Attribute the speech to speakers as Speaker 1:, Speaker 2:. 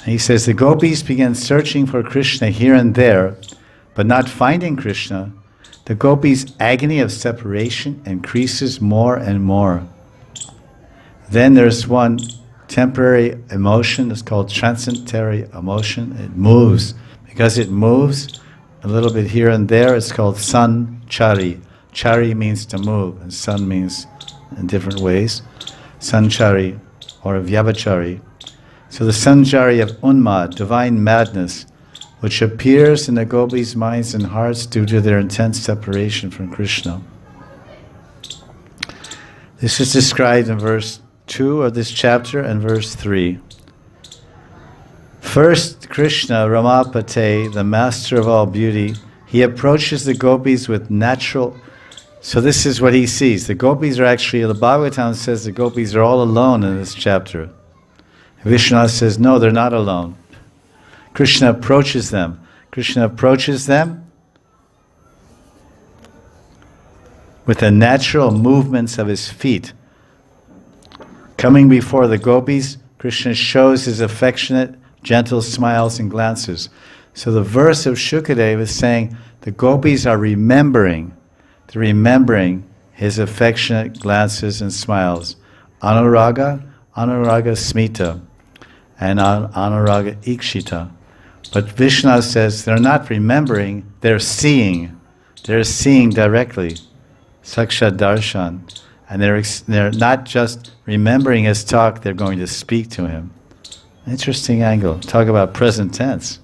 Speaker 1: He says, the gopis began searching for Krishna here and there, but not finding Krishna. The gopis' agony of separation increases more and more. Then there's one temporary emotion, it's called transitory emotion. It moves. Because it moves a little bit here and there, it's called sanchari. Chari means to move, and san means in different ways. Sanchari or vyabhachari. So the sanchari of unmad, divine madness, which appears in the gopis' minds and hearts due to their intense separation from Krishna. This is described in verse 2 of this chapter and verse 3. First, Krishna, Ramapate, the master of all beauty, he approaches the gopis with natural... So this is what he sees. The gopis are actually, the Bhagavatam says the gopis are all alone in this chapter. Vishnu says, no, they're not alone. Krishna approaches them. Krishna approaches them with the natural movements of his feet. Coming before the gopis, Krishna shows his affectionate, gentle smiles and glances. So the verse of Shukadeva is saying the gopis are remembering his affectionate glances and smiles. Anuraga smita, and anuraga ikshita. But Vishnu says they're not remembering, they're seeing. They're seeing directly. Saksha darshan. And they're not just remembering his talk, they're going to speak to him. Interesting angle. Talk about present tense.